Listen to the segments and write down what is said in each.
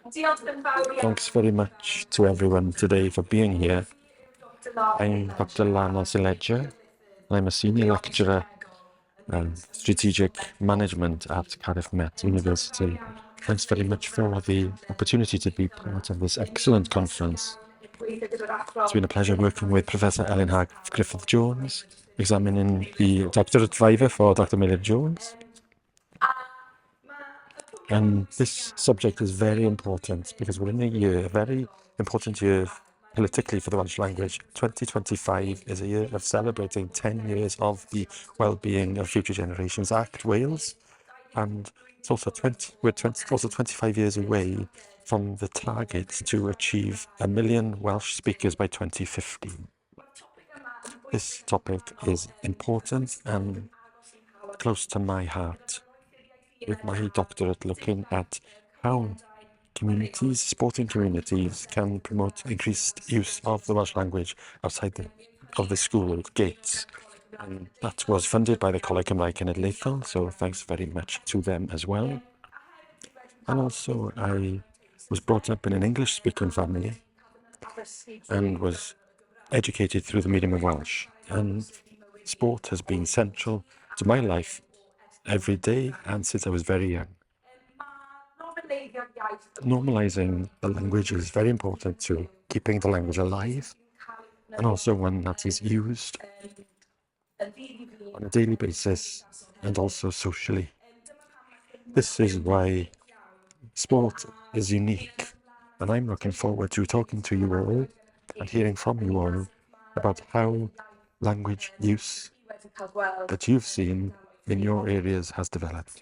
Thanks very much to everyone today for being here. I'm Dr. Lana. I'm a senior lecturer in strategic management at Cardiff Met University. Thanks very much for the opportunity to be part of this excellent conference. It's been a pleasure working with Professor Eluned Griffith-Jones, examining the doctorate viva for Dr. Millard Jones. And this subject is very important because we're in a very important year politically for the Welsh language. 2025 is a year of celebrating 10 years of the Wellbeing of Future Generations Act, Wales. And it's also 25 years away from the target to achieve 1 million Welsh speakers by 2050. This topic is important and close to my heart, with my doctorate looking at how sporting communities can promote increased use of the Welsh language outside of the school gates. And that was funded by the Coleg Cymraeg Cenedlaethol, so thanks very much to them as well. And also, I was brought up in an English-speaking family and was educated through the medium of Welsh. And sport has been central to my life every day and since I was very young. Normalising the language is very important to keeping the language alive, and also one that is used on a daily basis and also socially. This is why sport is unique, and I'm looking forward to talking to you all and hearing from you all about how language use that you've seen in your areas has developed.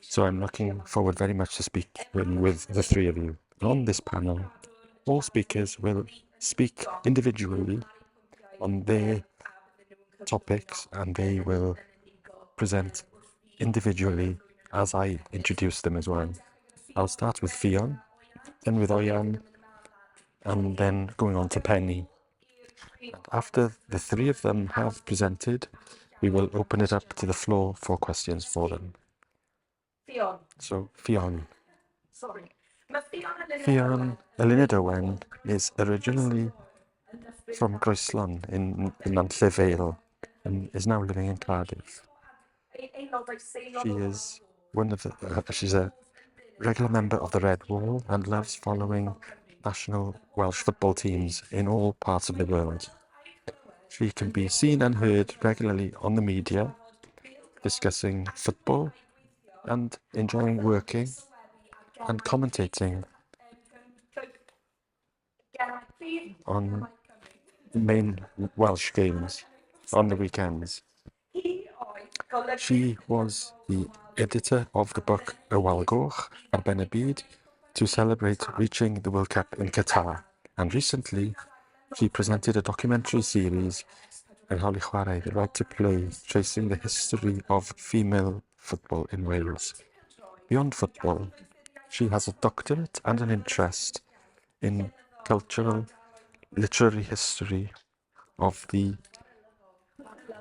So I'm looking forward very much to speaking with the three of you. On this panel, all speakers will speak individually on their topics, and they will present individually as I introduce them as well. I'll start with Ffion, then with Oihan, and then going on to Penny. And after the three of them have presented, we will open it up to the floor for questions for them. So, Ffion. Ffion Eluned Owen is originally from Groeslon in Nantlle and is now living in Cardiff. She is she's a regular member of the Red Wall and loves following national Welsh football teams in all parts of the world. She can be seen and heard regularly on the media, discussing football and enjoying working and commentating on the main Welsh games on the weekends. She was the editor of the book Y Walgoch ar ben y byd to celebrate reaching the World Cup in Qatar, and recently she presented a documentary series, Yr Holi Chwarae, The Right to Play, tracing the history of female football in Wales. Beyond football, she has a doctorate and an interest in cultural literary history of the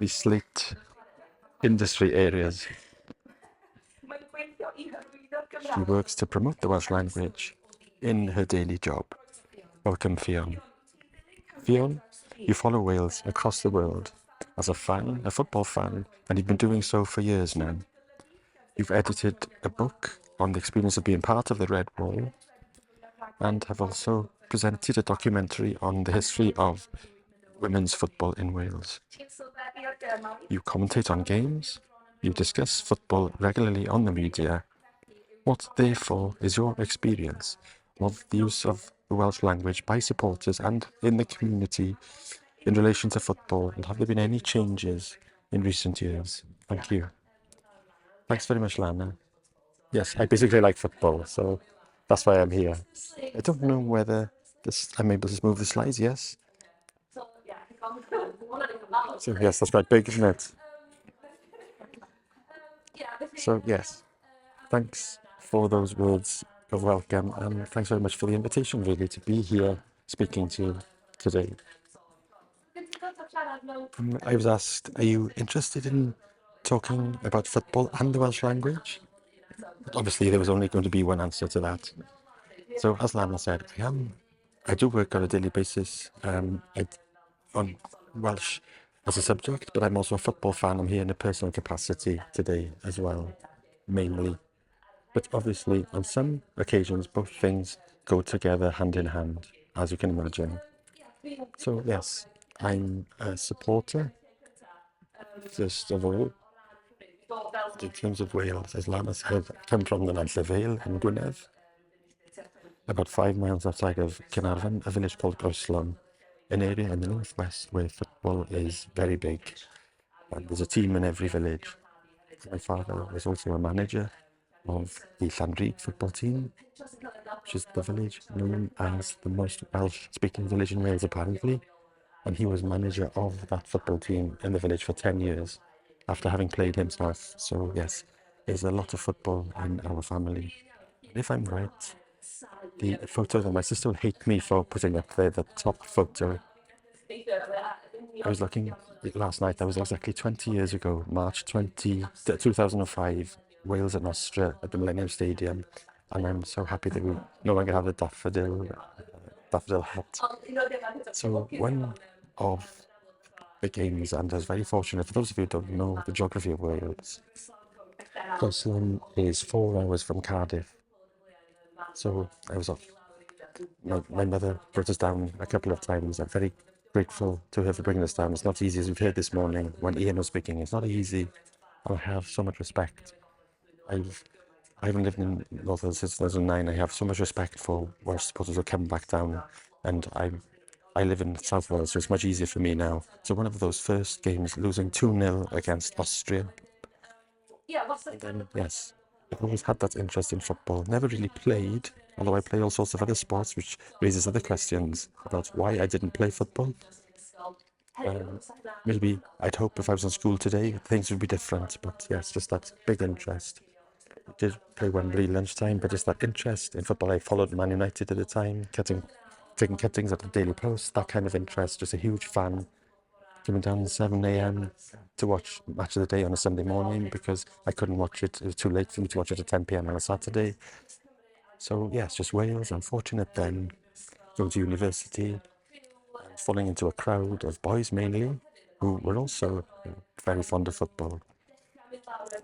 slate industry areas. She works to promote the Welsh language in her daily job. Welcome, Ffion. Ffion, you follow Wales across the world as a football fan, and you've been doing so for years now. You've edited a book on the experience of being part of the Red Wall and have also presented a documentary on the history of women's football in Wales. You commentate on games, you discuss football regularly on the media. What, therefore, is your experience of the use of the Welsh language by supporters and in the community in relation to football, and have there been any changes in recent years? Thank you. Thanks very much, Lana. Yes, I basically like football, so that's why I'm here. I don't know whether I'm able to move the slides, yes? So yes, that's quite big, isn't it? So yes, thanks for those words of welcome, and thanks very much for the invitation, really, to be here speaking to you today. I was asked, are you interested in talking about football and the Welsh language? Obviously, there was only going to be one answer to that. So as Lana said, I do work on a daily basis on Welsh as a subject, but I'm also a football fan. I'm here in a personal capacity today as well, mainly. But obviously, on some occasions, both things go together hand in hand, as you can imagine. So yes, I'm a supporter, first of all. In terms of Wales, as Lana said, I come from the Nantlle Vale in Gwynedd, about 5 miles outside of Caernarfon, a village called Groeslon, an area in the northwest where football is very big. And there's a team in every village. My father was also a manager of the Llanrug football team, which is the village known as the most Welsh-speaking village in Wales, apparently. And he was manager of that football team in the village for 10 years after having played himself. So yes, there's a lot of football in our family. And if I'm right, the photo that my sister will hate me for putting up there, the top photo. I was looking last night, that was exactly 20 years ago, March 2005, Wales and Austria at the Millennium Stadium. And I'm so happy that we no longer have the daffodil hat. So one of the games, and I was very fortunate, for those of you who don't know the geography of Wales, Goslin is 4 hours from Cardiff. So I was off. My mother brought us down a couple of times. I'm very grateful to her for bringing us down. It's not easy, as we've heard this morning when Ian was speaking. It's not easy, and I have so much respect. I haven't lived in North Wales since 2009. I have so much respect for Welsh supporters who come back down, and I live in South Wales, so it's much easier for me now. So one of those first games, losing 2-0 against Austria. And then, yes, I've always had that interest in football. Never really played, although I play all sorts of other sports, which raises other questions about why I didn't play football. Maybe I'd hope if I was in school today, things would be different. But yes, just that big interest. I did play Wembley lunchtime, but just that interest in football. I followed Man United at the time, taking cuttings at the Daily Post, that kind of interest. Just a huge fan. Coming down at 7 a.m. to watch Match of the Day on a Sunday morning because I couldn't watch it. It was too late for me to watch it at 10 p.m. on a Saturday. So yes, just Wales. I'm fortunate then, going to university, falling into a crowd of boys mainly, who were also very fond of football.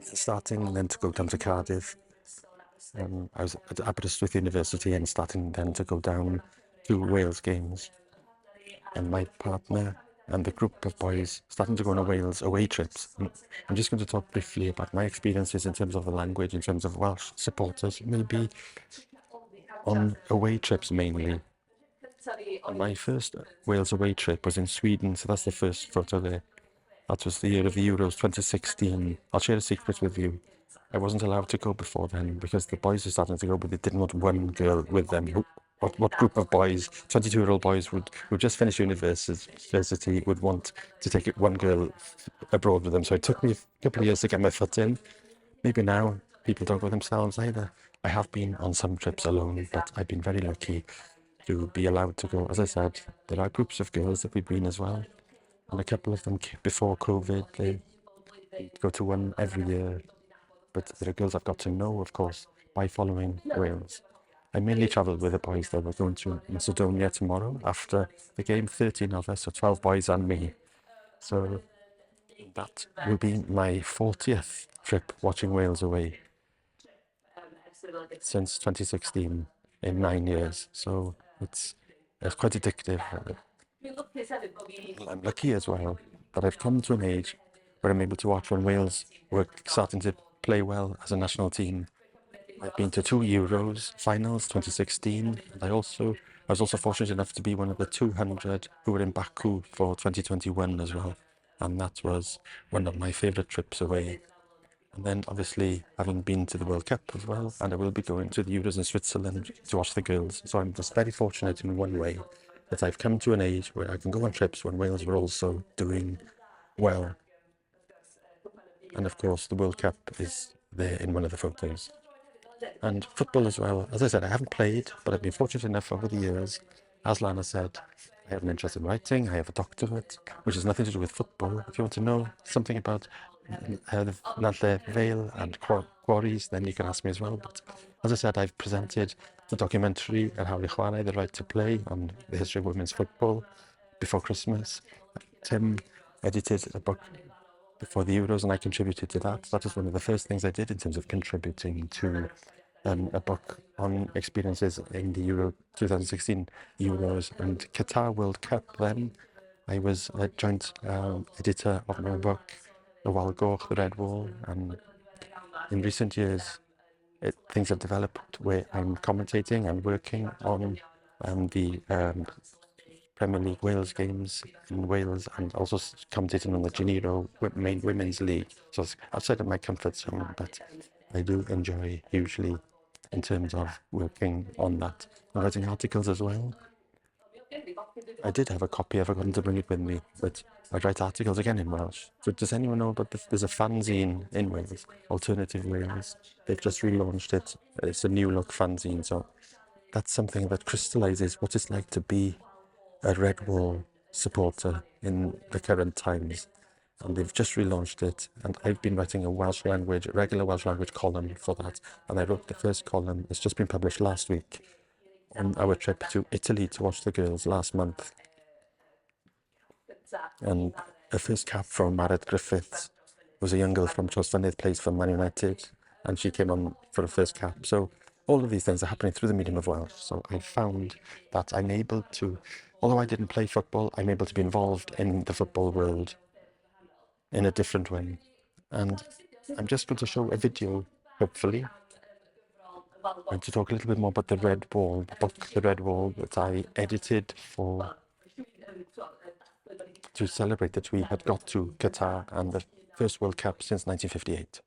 Starting then to go down to Cardiff. I was at Aberystwyth University and starting then to go down to Wales games. And my partner and the group of boys starting to go on Wales away trips. And I'm just going to talk briefly about my experiences in terms of the language, in terms of Welsh supporters, maybe on away trips mainly. And my first Wales away trip was in Sweden, so that's the first photo there. That was the year of the Euros 2016. I'll share a secret with you. I wasn't allowed to go before then because the boys were starting to go, but they didn't want one girl with them. What group of boys, 22-year-old boys who just finished university would want to take one girl abroad with them? So it took me a couple of years to get my foot in. Maybe now people don't go themselves either. I have been on some trips alone, but I've been very lucky to be allowed to go. As I said, there are groups of girls that we've been as well. And a couple of them before COVID, they go to one every year. But there are girls I've got to know, of course, by following Wales. I mainly travelled with the boys that were going to Macedonia tomorrow after the game, 13 of us, so 12 boys and me. So that will be my 40th trip watching Wales away since 2016 in 9 years. So it's quite addictive. I'm lucky as well that I've come to an age where I'm able to watch when Wales were starting to play well as a national team. I've been to 2 Euros finals, 2016, and I was also fortunate enough to be one of the 200 who were in Baku for 2021 as well, and that was one of my favourite trips away. And then obviously having been to the World Cup as well, and I will be going to the Euros in Switzerland to watch the girls. So I'm just very fortunate in one way that I've come to an age where I can go on trips when Wales were also doing well. And of course the World Cup is there in one of the photos. And football as well. As I said, I haven't played, but I've been fortunate enough over the years. As Lana said, I have an interest in writing. I have a doctorate, which has nothing to do with football. If you want to know something about the Nantlle Vale and quarries, then you can ask me as well. But as I said, I've presented the documentary at How Chwarae, The Right to Play, on the history of women's football before Christmas. Tim edited a book before the Euros, and I contributed to that. That was one of the first things I did in terms of contributing to a book on experiences in the Euro 2016 Euros and Qatar World Cup. Then I was a joint editor of my book, The Sgôr, The Red Wall, and in recent years things have developed where I'm commentating and working on the Premier League Wales games in Wales, and also commentating on the Janiro main women's league. So it's outside of my comfort zone, but I do enjoy hugely in terms of working on that and writing articles as well. I did have a copy, I forgotten to bring it with me, but I write articles again in Welsh. So does anyone know about this? There's a fanzine in Wales, Alternative Wales. They've just relaunched it. It's a new look fanzine, so that's something that crystallises what it's like to be a Red Wall supporter in the current times. And they've just relaunched it, and I've been writing a regular Welsh language column for that, and I wrote the first column. It's just been published last week on our trip to Italy to watch the girls last month. And the first cap from Mared Griffiths was a young girl from Trosfynydd, plays for Man United, and she came on for a first cap. So all of these things are happening through the medium of Welsh. So I found that I'm able to, although I didn't play football, I'm able to be involved in the football world in a different way. And I'm just going to show a video, hopefully, and to talk a little bit more about the Red Wall, the book The Red Wall, that I edited to celebrate that we had got to Qatar and the first World Cup since 1958.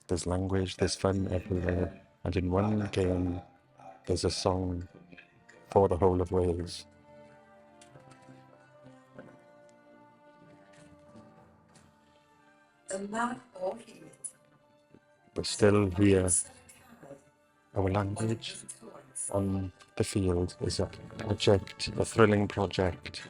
There's language, there's fun everywhere, and in one game there's a song for the whole of Wales. We're still here. Our language on the field is a project, a thrilling project.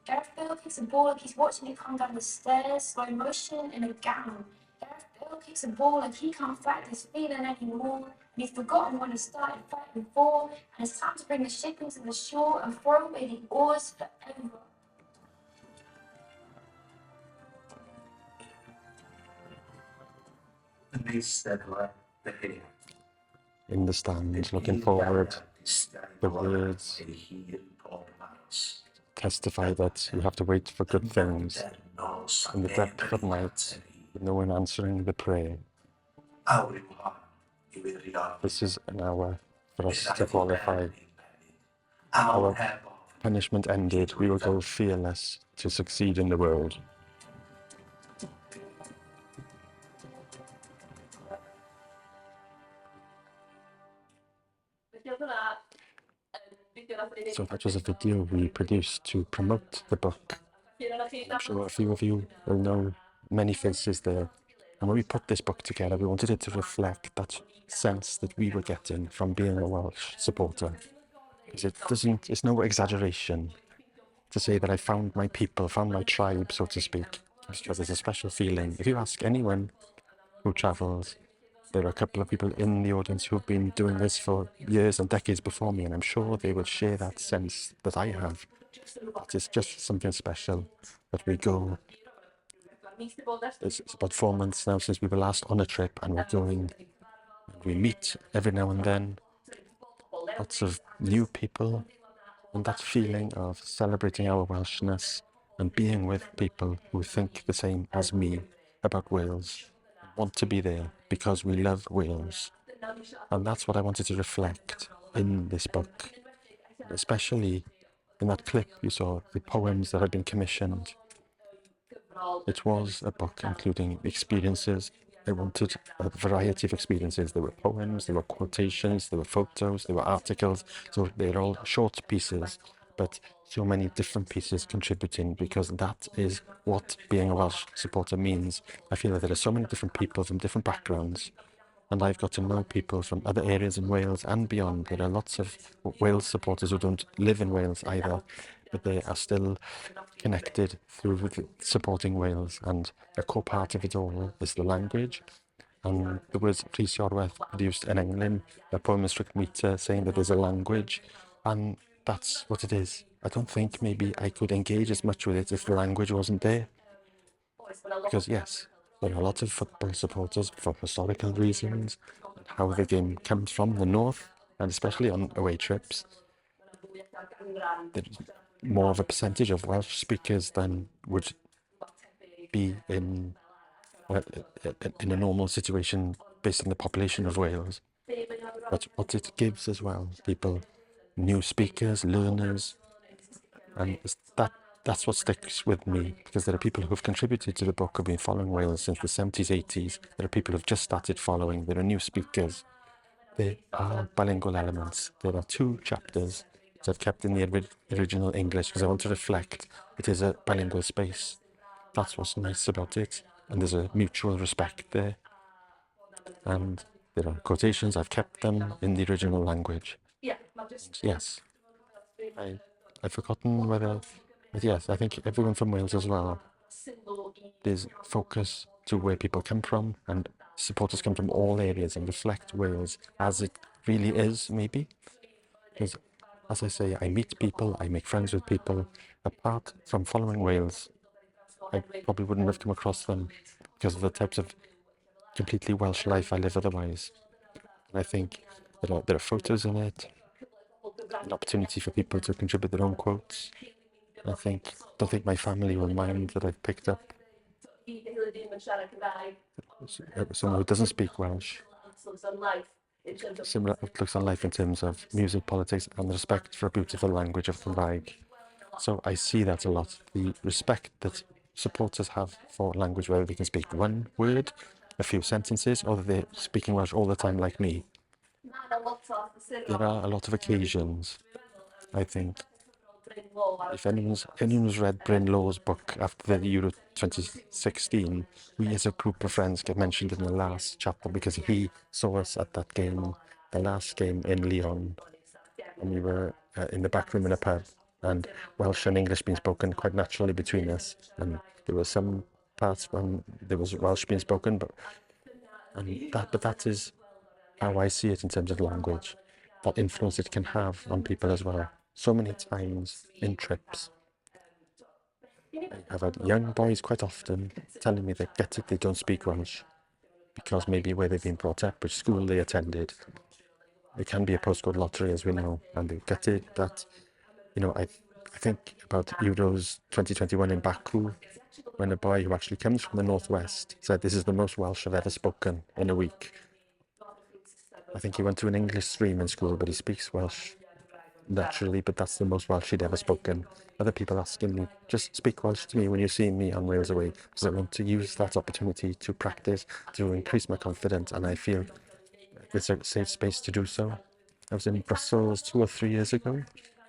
Gareth Bale kicks a ball like he's watching it come down the stairs, slow motion in a gown. Gareth Bale kicks a ball like he can't fight this feeling anymore, and he's forgotten when he started fighting before, and it's time to bring the ship into the shore and throw away the oars forever. In the stands, looking forward, the words testify that you have to wait for good things in the depth of night, with no one answering the prayer. This is an hour for us to qualify. Our punishment ended, we will go fearless to succeed in the world. So that was a video we produced to promote the book. I'm sure a few of you will know many faces there. And when we put this book together, we wanted it to reflect that sense that we were getting from being a Welsh supporter. Because it's no exaggeration to say that I found my people, found my tribe, so to speak. Because there's a special feeling. If you ask anyone who travels, there are a couple of people in the audience who've been doing this for years and decades before me, and I'm sure they will share that sense that I have. That it's just something special that we go. It's about 4 months now since we were last on a trip, and we're going. And we meet every now and then. Lots of new people, and that feeling of celebrating our Welshness and being with people who think the same as me about Wales, want to be there because we love Wales. And that's what I wanted to reflect in this book, especially in that clip you saw, the poems that had been commissioned. It was a book including experiences. I wanted a variety of experiences. There were poems, there were quotations, there were photos, there were articles. So they're all short pieces, but so many different pieces contributing, because that is what being a Welsh supporter means. I feel that there are so many different people from different backgrounds And I've got to know people from other areas in Wales and beyond. There are lots of Wales supporters who don't live in Wales either, but they are still connected through supporting Wales. And a core part of it all is the language. And the words Rhys produced in England, a poem is strict meter saying that there's a language, and that's what it is. I don't think maybe I could engage as much with it if the language wasn't there. Because yes, there are a lot of football supporters for historical reasons, and how the game comes from the north, and especially on away trips. There's more of a percentage of Welsh speakers than would be in a normal situation based on the population of Wales. But what it gives as well, people, new speakers, learners, and that's what sticks with me, because there are people who have contributed to the book, who have been following Wales since the 70s, 80s. There are people who have just started following. There are new speakers. There are bilingual elements. There are 2 chapters that I've kept in the original English because I want to reflect it is a bilingual space. That's what's nice about it. And there's a mutual respect there. And there are quotations, I've kept them in the original language. Yes, I've forgotten whether, but yes, I think everyone from Wales as well, there's focus to where people come from, and supporters come from all areas and reflect Wales as it really is, maybe. Because, as I say, I meet people, I make friends with people. Apart from following Wales, I probably wouldn't have come across them because of the types of completely Welsh life I live otherwise. And I think there are photos in it, an opportunity for people to contribute their own quotes. I don't think my family will mind that I've picked up someone who doesn't speak Welsh. Similar outlooks on life in terms of music, politics, and respect for a beautiful language of Cymraeg. So I see that a lot. The respect that supporters have for language, whether they can speak one word, a few sentences, or that they're speaking Welsh all the time like me. There are a lot of occasions, I think. If anyone's read Bryn Law's book after the Euro 2016, we as a group of friends get mentioned in the last chapter because he saw us at that game, the last game in Eluned, and we were in the back room in a pub, and Welsh and English being spoken quite naturally between us, and there were some parts when there was Welsh being spoken, but that is how I see it in terms of language, that influence it can have on people as well. So many times in trips, I've had young boys quite often telling me they get it, they don't speak Welsh, because maybe where they've been brought up, which school they attended, it can be a postcode lottery, as we know, and they get it that, I think about Euros 2021 in Baku, when a boy who actually comes from the northwest said, "This is the most Welsh I've ever spoken in a week." I think he went to an English stream in school, but he speaks Welsh naturally, but that's the most Welsh he'd ever spoken. Other people asking me, just speak Welsh to me when you see me on Wales Away, because I want to use that opportunity to practice, to increase my confidence, and I feel it's a safe space to do so. I was in Brussels 2 or 3 years ago,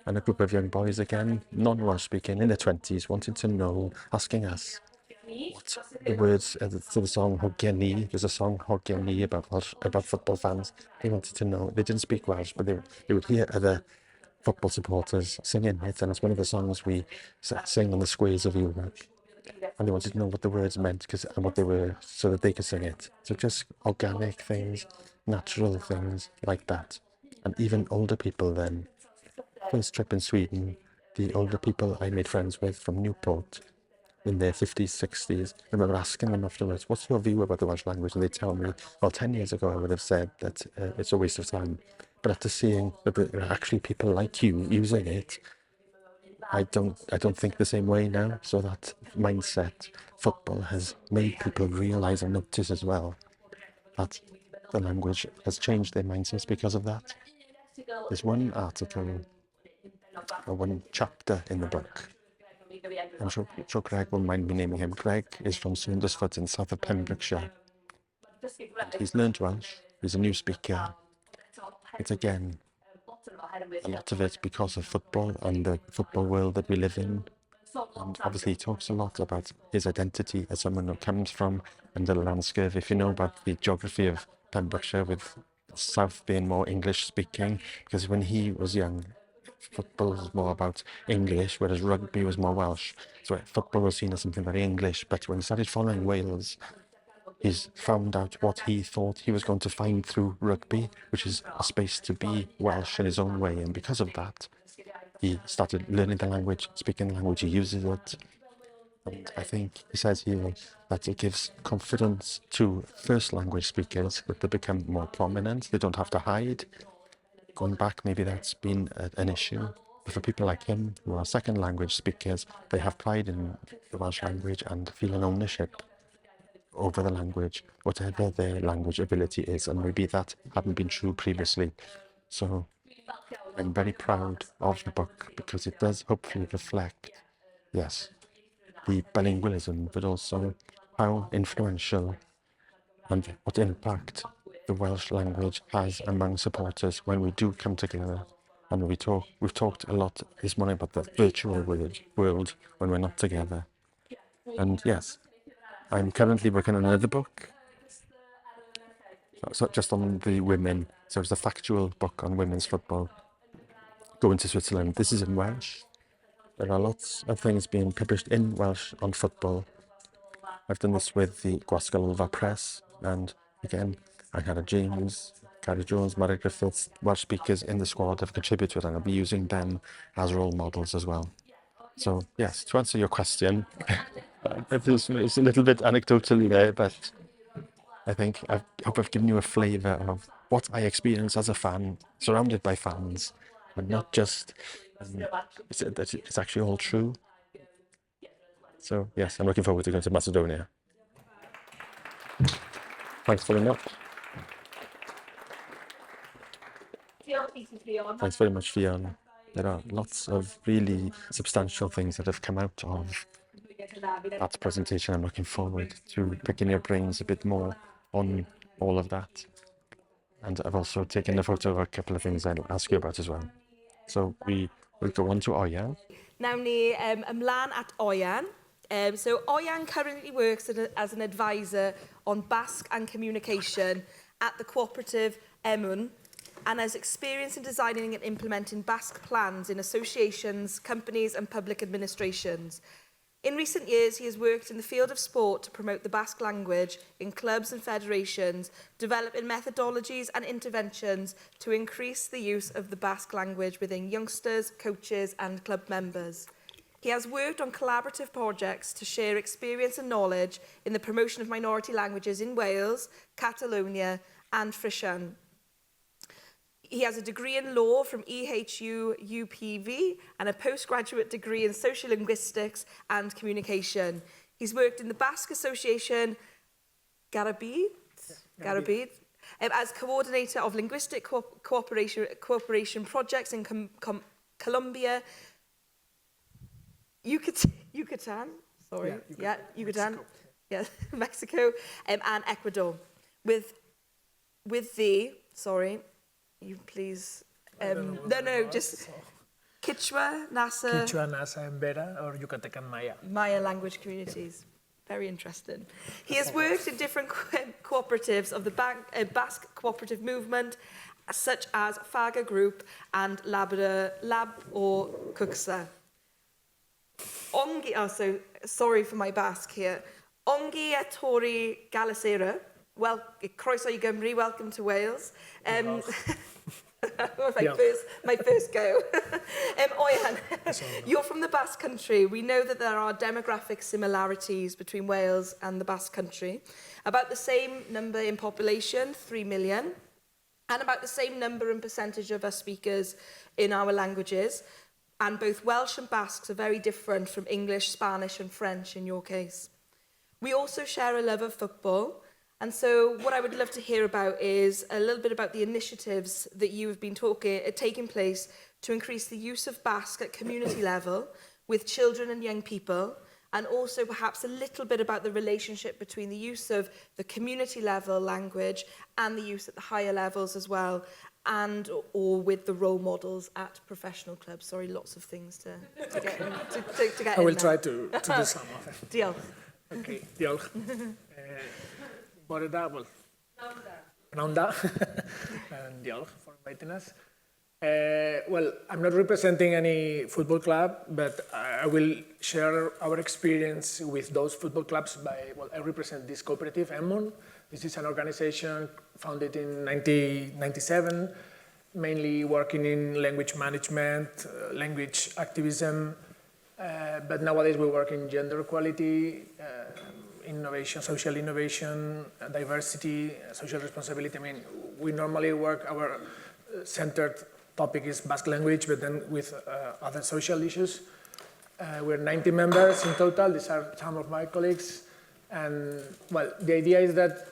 and a group of young boys again, non-Welsh speaking, in their 20s, wanting to know, asking us what the words to the song Hogyeni. There's a song Hogyeni about football fans. They wanted to know. They didn't speak Welsh, but they would hear other football supporters singing it, and it's one of the songs we sing on the squares of Europe. And they wanted to know what the words meant and what they were, so that they could sing it. So just organic things, natural things like that. And even older people then. First trip in Sweden, the older people I made friends with from Newport in their 50s, 60s, I remember asking them afterwards, "What's your view about the Welsh language?" And they tell me, well, 10 years ago I would have said that it's a waste of time. But after seeing that there are actually people like you using it, I don't think the same way now. So that mindset, football has made people realise and notice as well that the language has changed their mindsets because of that. There's one article or one chapter in the book. I'm sure Greg won't mind me naming him. Greg is from Saundersfoot in south of Pembrokeshire. And he's learned Welsh. He's a new speaker. It's again a lot of it because of football and the football world that we live in. And obviously he talks a lot about his identity as someone who comes from under the landscape. If you know about the geography of Pembrokeshire, with South being more English speaking, because when he was young, football was more about English, whereas rugby was more Welsh. So football was seen as something very English, but when he started following Wales, he's found out what he thought he was going to find through rugby, which is a space to be Welsh in his own way. And because of that, he started learning the language, speaking the language, he uses it. And I think he says here that it gives confidence to first language speakers, that they become more prominent, they don't have to hide. Going back, maybe that's been an issue. But for people like him, who are second language speakers, they have pride in the Welsh language and feel an ownership over the language, whatever their language ability is. And maybe that hadn't been true previously. So I'm very proud of the book because it does hopefully reflect, yes, the bilingualism, but also how influential and what impact the Welsh language has among supporters when we do come together. And we've talked a lot this morning about the virtual world when we're not together. And yes, I'm currently working on another book, so just on the women. So it's a factual book on women's football. Going to Switzerland. This is in Welsh. There are lots of things being published in Welsh on football. I've done this with the Gwasgalva Press, and again, Angharad James, Gary Jones, Mary Griffiths, Welsh speakers in the squad have contributed, and I'll be using them as role models as well. So yes, to answer your question, it's a little bit anecdotally there, but I think I hope I've given you a flavour of what I experience as a fan, surrounded by fans, and not just it's actually all true. So yes, I'm looking forward to going to Macedonia. Thanks very much. Thanks very much, Ffion. There are lots of really substantial things that have come out of that presentation. I'm looking forward to picking your brains a bit more on all of that. And I've also taken a photo of a couple of things I'll ask you about as well. So we will go on to Oihan. Nawn ni ymlaen at Oihan. So Oihan currently works as an advisor on Basque and communication at the cooperative Eluned, and has experience in designing and implementing Basque plans in associations, companies and public administrations. In recent years, he has worked in the field of sport to promote the Basque language in clubs and federations, developing methodologies and interventions to increase the use of the Basque language within youngsters, coaches and club members. He has worked on collaborative projects to share experience and knowledge in the promotion of minority languages in Wales, Catalonia and Ffion. He has a degree in law from EHU UPV and a postgraduate degree in social linguistics and communication. He's worked in the Basque Association Garabid, as coordinator of linguistic cooperation projects in Colombia, Yucatan, Yucatan, Mexico, and Ecuador. You please. Just Quechua, Nasa, Embera, or Yucatecan Maya. Maya language communities. Very interesting. He has worked in different cooperatives of the Basque cooperative movement, such as Faga Group and Lab or Cuxa. Sorry for my Basque here. Ongi a Tori Galasera. Well, croeso I Gymru, welcome to Wales. My first go. Oihan, you're from the Basque Country. We know that there are demographic similarities between Wales and the Basque Country. About the same number in population, 3 million, and about the same number and percentage of us speakers in our languages. And both Welsh and Basques are very different from English, Spanish and French in your case. We also share a love of football. And so what I would love to hear about is a little bit about the initiatives that you have been taking place to increase the use of Basque at community level with children and young people, and also perhaps a little bit about the relationship between the use of the community level language and the use at the higher levels as well, and or with the role models at professional clubs. Sorry, lots of things to get in. I will try to do some of it. Diolch. Okay, diolch. Bore da, wel. Ananda and Diolch for inviting us. Well, I'm not representing any football club, but I will share our experience with those football clubs I represent this cooperative, Eluned. This is an organization founded in 1997, mainly working in language management, language activism, but nowadays we work in gender equality, innovation, social innovation, diversity, social responsibility. I mean, we normally work, our centered topic is Basque language, but then with other social issues. We're 90 members in total. These are some of my colleagues. And well, the idea is that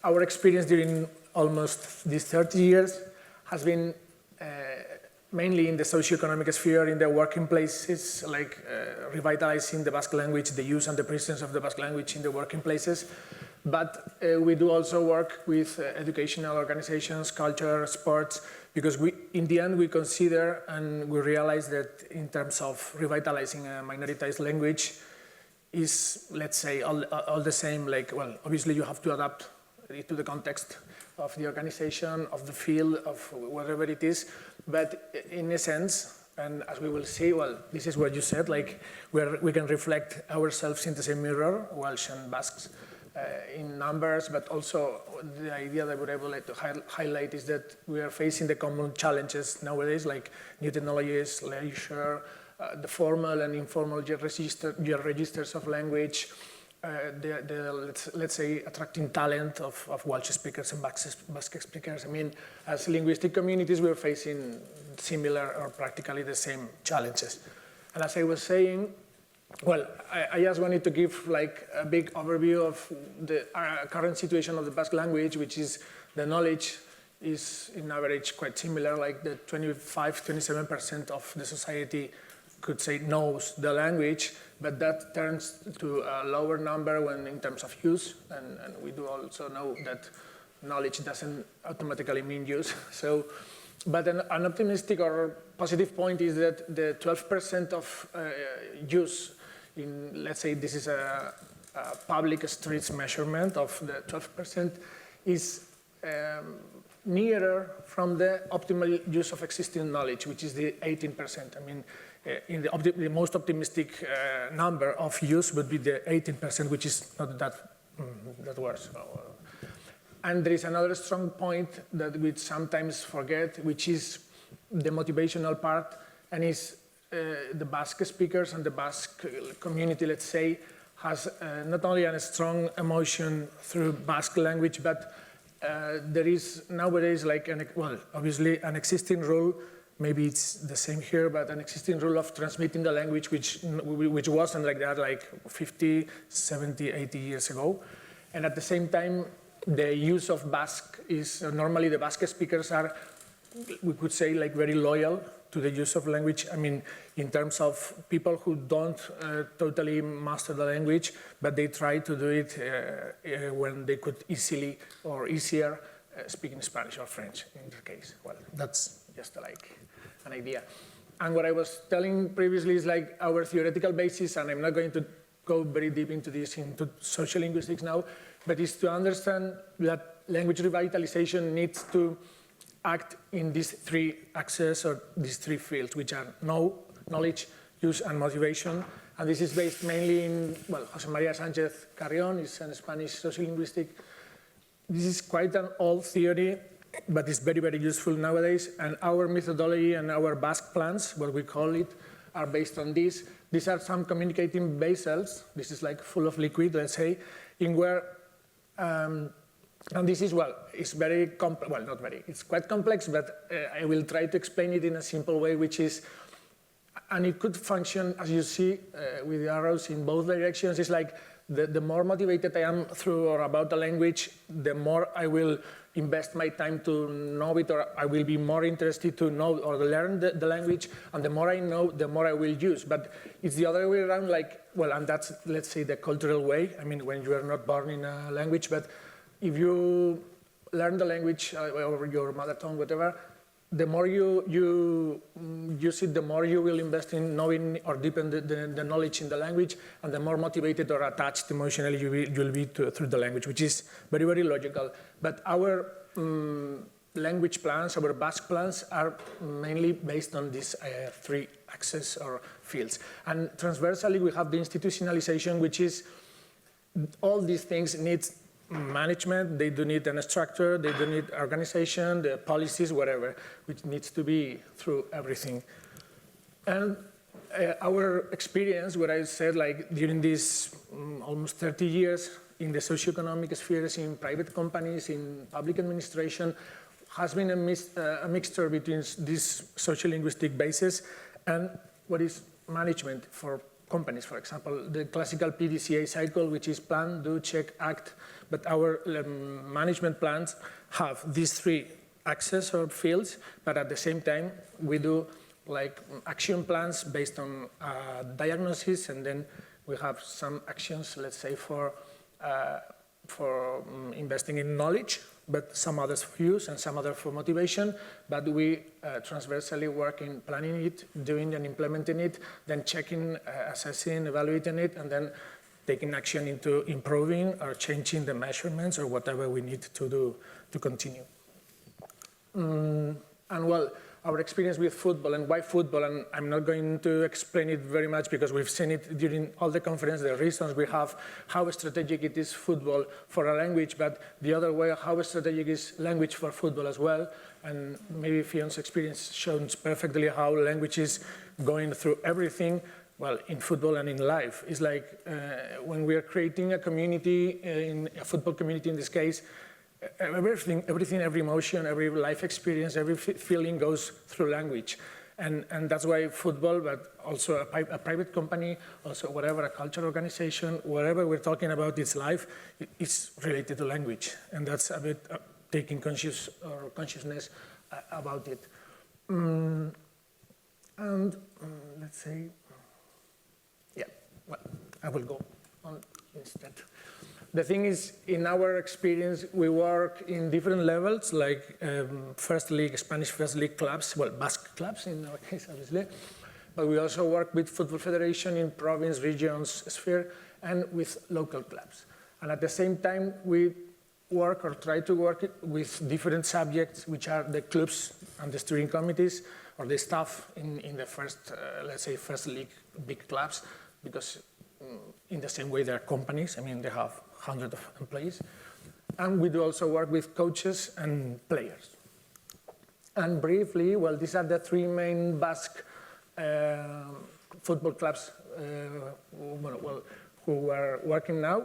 our experience during almost these 30 years has been mainly in the socio-economic sphere, in the working places, like revitalizing the Basque language, the use and the presence of the Basque language in the working places. But we do also work with educational organizations, culture, sports, because in the end we consider and we realize that in terms of revitalizing a minoritized language is, let's say, all the same. Like, well, obviously you have to adapt it to the context of the organization, of the field, of whatever it is. But in a sense, and as we will see, well, this is what you said, like we can reflect ourselves in the same mirror, Welsh and Basques, in numbers, but also the idea that we're able to highlight is that we are facing the common challenges nowadays, like new technologies, leisure, the formal and informal registers of language, let's say, attracting talent of Welsh speakers and Basque speakers. I mean, as linguistic communities, we're facing similar or practically the same challenges. And as I was saying, well, I just wanted to give like a big overview of the current situation of the Basque language, which is the knowledge is in average quite similar, like the 25–27% of the society could say knows the language, but that turns to a lower number when in terms of use, and we do also know that knowledge doesn't automatically mean use. So, but an optimistic or positive point is that the 12% of use in, let's say this is a public streets measurement of the 12%, is nearer from the optimal use of existing knowledge, which is the 18%. I mean, in the most optimistic number of use would be the 18%, which is not that worse. And there is another strong point that we sometimes forget, which is the motivational part, and is the Basque speakers and the Basque community, let's say, has not only a strong emotion through Basque language, but there is nowadays like, obviously an existing rule, maybe it's the same here, but an existing rule of transmitting the language, which wasn't like that like 50, 70, 80 years ago. And at the same time, the use of Basque is, normally the Basque speakers are, we could say, like very loyal to the use of language. I mean, in terms of people who don't totally master the language, but they try to do it when they could easily or easier speak in Spanish or French in this case. Well, that's just like an idea. And what I was telling previously is like our theoretical basis, and I'm not going to go very deep into this, into social linguistics now, but is to understand that language revitalization needs to act in these three axes or these three fields, which are knowledge, use, and motivation. And this is based mainly in, well, José María Sánchez Carrión is a Spanish social linguistic. This is quite an old theory, but it's very, very useful nowadays. And our methodology and our Basque plans, what we call it, are based on this. These are some communicating base cells. This is like full of liquid, let's say, in where, and this is, well, it's very complex, well, not very, it's quite complex, but I will try to explain it in a simple way, which is, and it could function, as you see, with the arrows in both directions. It's like the more motivated I am through or about the language, the more I will invest my time to know it, or I will be more interested to know or learn the language, and the more I know, the more I will use. But it's the other way around, like, well, and that's, let's say, the cultural way. I mean, when you are not born in a language, but if you learn the language or your mother tongue, whatever, the more you use it, the more you will invest in knowing or deepen the knowledge in the language, and the more motivated or attached emotionally you will be through the language, which is very, very logical. But our language plans, our Basque plans are mainly based on these 3 axes or fields. And transversally, we have the institutionalization, which is all these things need management, they do need a structure, they do need organization, the policies, whatever, which needs to be through everything. And our experience, what I said, like during these almost 30 years in the socioeconomic spheres, in private companies, in public administration, has been a mixture between these sociolinguistic bases and what is management for companies, for example, the classical PDCA cycle, which is plan, do, check, act, but our management plans have these 3 axes or fields, but at the same time, we do like action plans based on diagnosis, and then we have some actions, let's say, for investing in knowledge, but some others for use and some other for motivation. But we transversally work in planning it, doing and implementing it, then checking, assessing, evaluating it, and then taking action into improving or changing the measurements or whatever we need to do to continue. And well, our experience with football and why football, and I'm not going to explain it very much because we've seen it during all the conference, the reasons we have, how strategic it is football for a language, but the other way, how strategic is language for football as well. And maybe Fion's experience shows perfectly how language is going through everything, well, in football and in life. It's like when we are creating a community, in a football community in this case, everything, every emotion, every life experience, every feeling goes through language. And that's why football, but also a private company, also whatever, a cultural organization, whatever we're talking about its life, it's related to language. And that's a bit taking consciousness about it. Let's say, yeah, well, I will go on instead. The thing is, in our experience, we work in different levels, like first league, Spanish first league clubs, well, Basque clubs in our case, obviously. But we also work with football federation in province, regions, sphere, and with local clubs. And at the same time, we work or try to work with different subjects, which are the clubs and the steering committees, or the staff in the first, let's say, first league big clubs, because in the same way they're companies. I mean, they have hundreds of employees. And we do also work with coaches and players. And briefly, well, these are the 3 main Basque football clubs who are working now.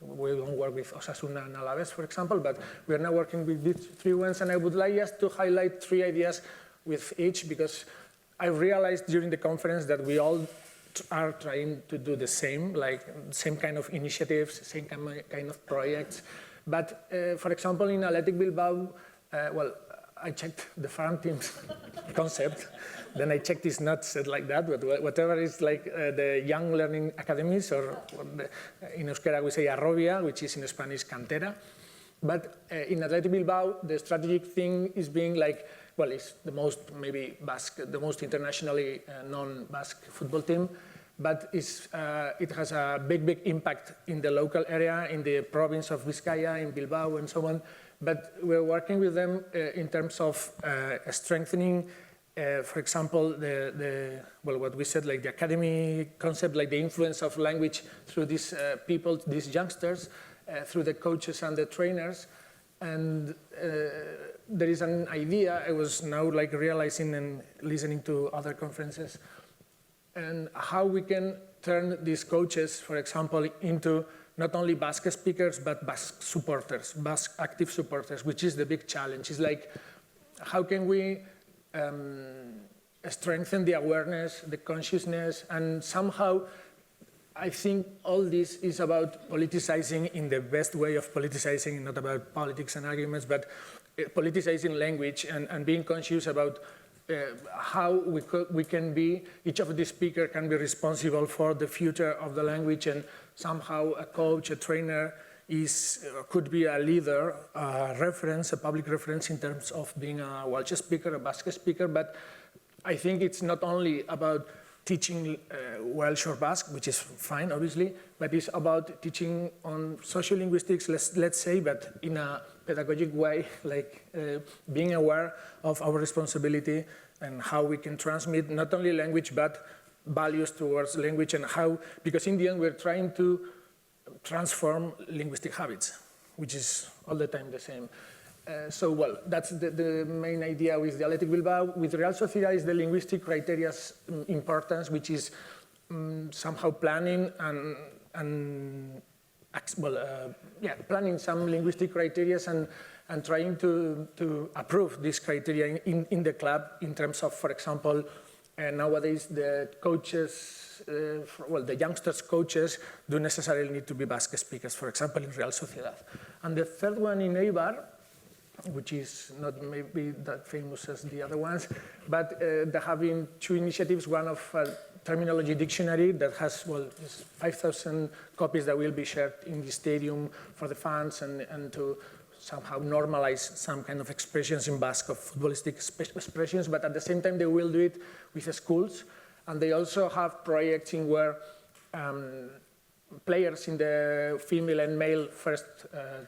We don't work with Osasuna and Alaves, for example, but we are now working with these 3 ones. And I would like just to highlight 3 ideas with each, because I realized during the conference that we all are trying to do the same, like same kind of initiatives, same kind of projects. But for example, in Athletic Bilbao, well, I checked the farm team's concept. Then I checked it's not said like that, but whatever is like the young learning academies, or in Euskera we say arrobia, which is in Spanish cantera. But in Athletic Bilbao, the strategic thing is being like, well, it's the most maybe Basque, the most internationally non-Basque football team, but it has a big impact in the local area, in the province of Vizcaya, in Bilbao, and so on. But we're working with them in terms of strengthening, for example, what we said, like the academy concept, like the influence of language through these people, these youngsters, through the coaches and the trainers. And there is an idea I was now like realizing and listening to other conferences, and how we can turn these coaches, for example, into not only Basque speakers, but Basque supporters, Basque active supporters, which is the big challenge. It's like, how can we strengthen the awareness, the consciousness, and somehow I think all this is about politicizing in the best way of politicizing, not about politics and arguments, but politicizing language and being conscious about how we can be, each of the speaker can be responsible for the future of the language, and somehow a coach, a trainer could be a leader, a reference, a public reference in terms of being a Welsh speaker, a Basque speaker. But I think it's not only about teaching Welsh or Basque, which is fine, obviously, but it's about teaching on sociolinguistics, let's say, but in a pedagogic way, like being aware of our responsibility and how we can transmit not only language but values towards language, and how, because in the end we're trying to transform linguistic habits, which is all the time the same. So, well, that's the main idea with the Athletic Bilbao. With Real Sociedad is the linguistic criteria's importance, which is somehow planning planning some linguistic criteria and trying to approve these criteria in the club in terms of, for example, nowadays the coaches, the youngsters' coaches don't necessarily need to be Basque speakers, for example, in Real Sociedad. And the third one in Eibar, which is not maybe that famous as the other ones, but there have been two initiatives, one of terminology dictionary that has, 5,000 copies that will be shared in the stadium for the fans and to somehow normalize some kind of expressions in Basque, of footballistic expressions, but at the same time they will do it with the schools. And they also have projects in where players in the female and male first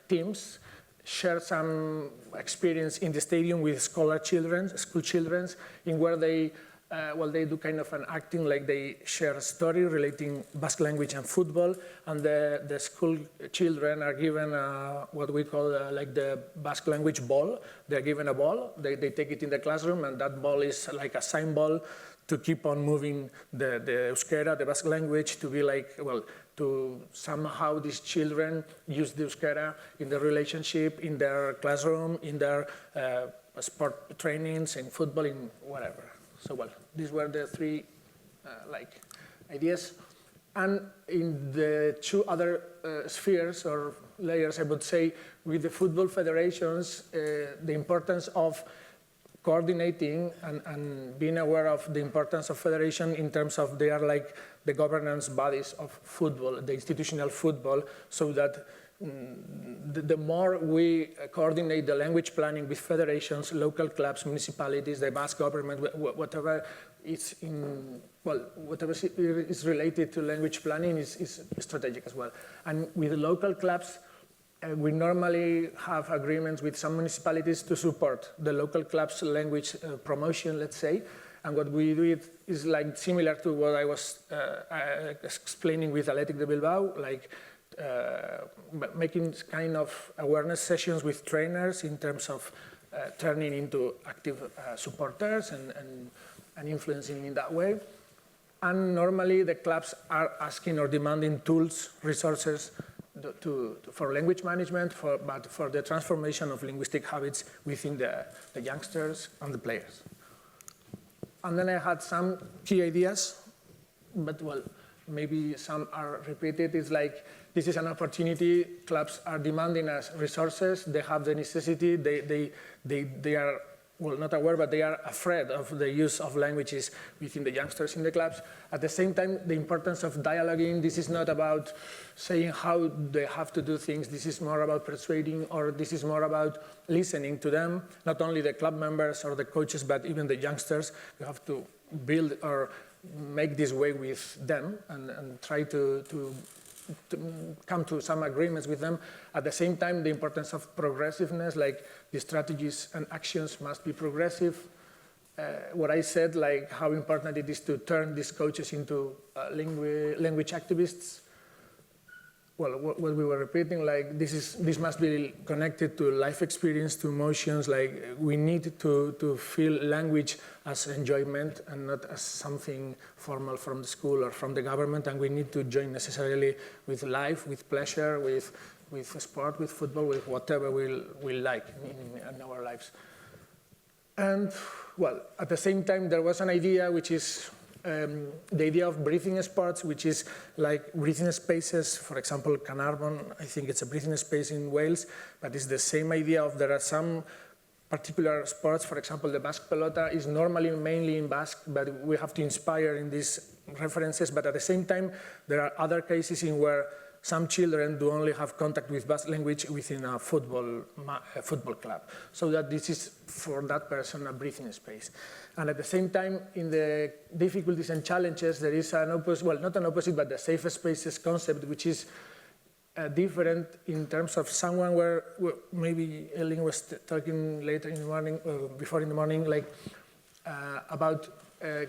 teams share some experience in the stadium with school children, in where they do kind of an acting, like they share a story relating Basque language and football, and the school children are given what we call like the Basque language ball. They're given a ball, they take it in the classroom, and that ball is like a symbol to keep on moving the Euskera, the Basque language, to be like, to somehow these children use the Euskera in their relationship, in their classroom, in their sport trainings, in football, in whatever. So, these were the three ideas. And in the two other spheres or layers, I would say, with the football federations, the importance of coordinating and being aware of the importance of federation in terms of they are like the governance bodies of football, the institutional football, so that the more we coordinate the language planning with federations, local clubs, municipalities, the Basque government, whatever is whatever is related to language planning is strategic as well. And with local clubs, we normally have agreements with some municipalities to support the local club's language promotion, let's say. And what we do is like similar to what I was explaining with Athletic de Bilbao, like making kind of awareness sessions with trainers in terms of turning into active supporters and influencing in that way. And normally the clubs are asking or demanding tools, resources for language management, but for the transformation of linguistic habits within the youngsters and the players. And then I had some key ideas, but maybe some are repeated. It's like, this is an opportunity. Clubs are demanding us resources. They have the necessity. They are, not aware, but they are afraid of the use of languages within the youngsters in the clubs. At the same time, the importance of dialoguing. This is not about saying how they have to do things. This is more about persuading, or this is more about listening to them, not only the club members or the coaches, but even the youngsters. You have to build or make this way with them and try to come to some agreements with them. At the same time, the importance of progressiveness, like the strategies and actions must be progressive. What I said, like how important it is to turn these coaches into language activists. What we were repeating, like this must be connected to life experience, to emotions. Like we need to feel language as enjoyment and not as something formal from the school or from the government. And we need to join necessarily with life, with pleasure, with sport, with football, with whatever we like in our lives. And at the same time, there was an idea which is the idea of breathing sports, which is like breathing spaces. For example, Carnarvon, I think it's a breathing space in Wales, but it's the same idea of there are some particular sports. For example, the Basque pelota is normally mainly in Basque, but we have to inspire in these references. But at the same time, there are other cases in where some children do only have contact with Basque language within a football club, so that this is, for that person, a breathing space. And at the same time, in the difficulties and challenges, there is an opposite, not an opposite, but the safe spaces concept, which is different in terms of someone where maybe Elin was talking later in the morning, before in the morning, like about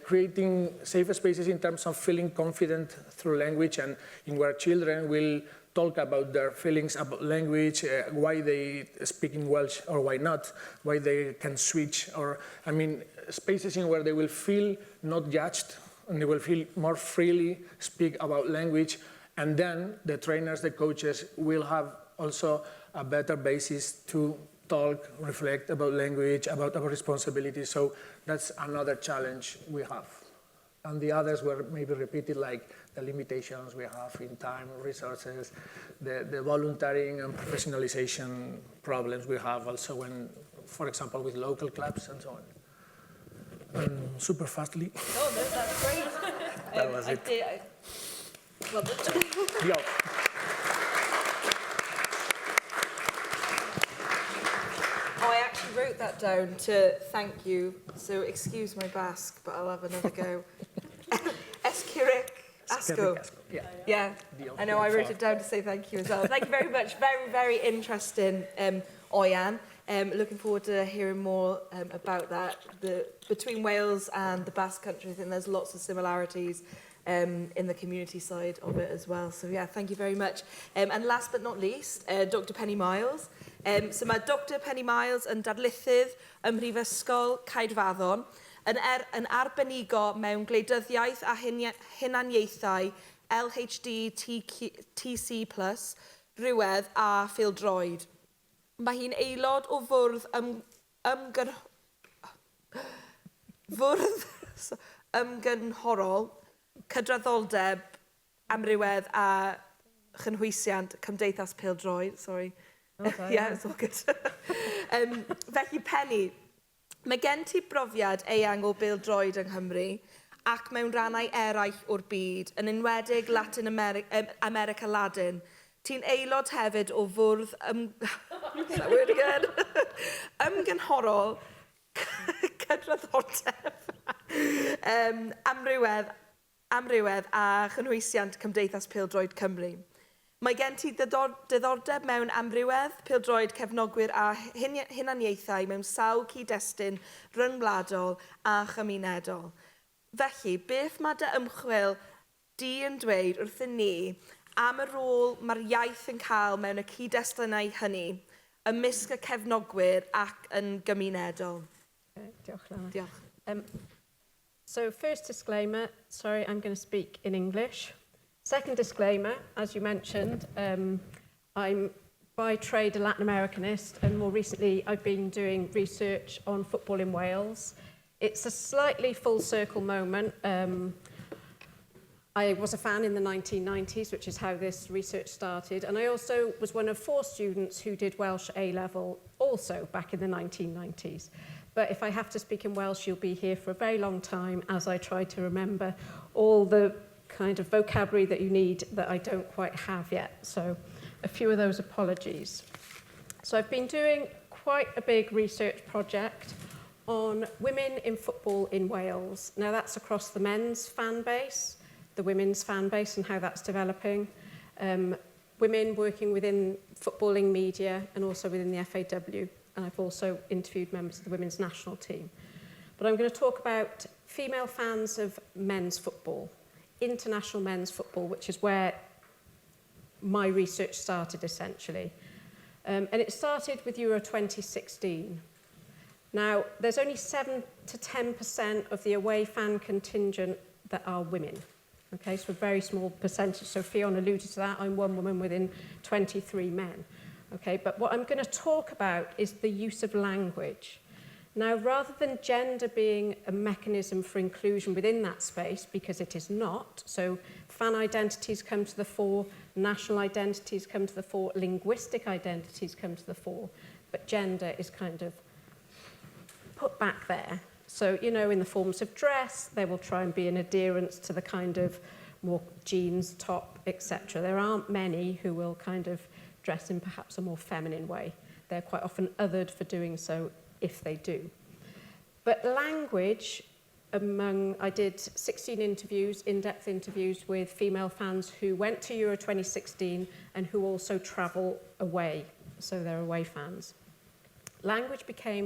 creating safer spaces in terms of feeling confident through language, and in where children will talk about their feelings about language, why they speak in Welsh or why not, why they can switch, or, I mean, spaces in where they will feel not judged and they will feel more freely speak about language, and then the trainers, the coaches will have also a better basis to talk, reflect about language, about our responsibilities. So that's another challenge we have. And the others were maybe repeated, like the limitations we have in time, resources, the volunteering and professionalization problems we have also when, for example, with local clubs and so on. Super fastly. Oh, no, that's great. That was it. Well, Yo. I actually wrote that down to thank you, so excuse my Basque, but I'll have another go. Escuric Asco. Yeah, I know I wrote it down to say thank you as well. Thank you very much. Very, very interesting, Oihan. Looking forward to hearing more about that. Between Wales and the Basque country, I think there's lots of similarities in the community side of it as well. So yeah, thank you very much. And last but not least, Dr Penny Miles. So mae Dr Penny Miles yn darlithydd ym Mhrifysgol Caerfaddon yn arbenigo mewn gwleidyddiaeth a hunaniaethau LHD TC+, rhywedd a phildroed. Mae hi'n aelod o fwrdd ymgynghorol, cydraddoldeb, amrywiaeth a chynhwysiant Cymdeithas Pêl-droed, sorry. Okay, yeah, it's all good. Felly Penny, mae gen ti brofiad eang o bêl-droed yng Nghymru ac mewn rhannau eraill o'r byd, yn enwedig Latin America Ladin. Ti'n aelod hefyd o fwrdd ymgynghorol, cydraddoldeb, amrywiaeth a chynhwysiant Cymdeithas Pêl-droed Cymru. Mae gen ti diddordeb mewn amrywiaeth, pêl-droed cefnogwyr a hunaniaethau mewn sawl cyd-destun ryngwladol a chymunedol. Felly, beth mae dy ymchwil di yn dweud wrthyn ni am y rôl mae'r iaith yn cael mewn y cyd-destunau hynny, ymysg y cefnogwyr ac yn gymunedol? Diolch, Lana. Diolch. So first disclaimer, sorry, I'm going to speak in English. Second disclaimer, as you mentioned, I'm by trade a Latin Americanist, and more recently I've been doing research on football in Wales. It's a slightly full circle moment. I was a fan in the 1990s, which is how this research started, and I also was one of 4 students who did Welsh A-level also back in the 1990s. But if I have to speak in Welsh, you'll be here for a very long time as I try to remember all the kind of vocabulary that you need that I don't quite have yet. So a few of those apologies. So I've been doing quite a big research project on women in football in Wales. Now that's across the men's fan base, the women's fan base and how that's developing, women working within footballing media and also within the FAW. And I've also interviewed members of the women's national team. But I'm going to talk about female fans of men's football, international men's football, which is where my research started essentially. And it started with Euro 2016. Now, there's only 7 to 10% of the away fan contingent that are women. Okay, so a very small percentage. So Ffion alluded to that. I'm one woman within 23 men. Okay, but what I'm going to talk about is the use of language. Now, rather than gender being a mechanism for inclusion within that space, because it is not, so fan identities come to the fore, national identities come to the fore, linguistic identities come to the fore, but gender is kind of put back there. So, you know, in the forms of dress, there will try and be an adherence to the kind of more jeans, top, etc. There aren't many who will kind of dress in perhaps a more feminine way. They're quite often othered for doing so if they do. But language I did 16 interviews, in-depth interviews with female fans who went to Euro 2016 and who also travel away, so they're away fans. Language became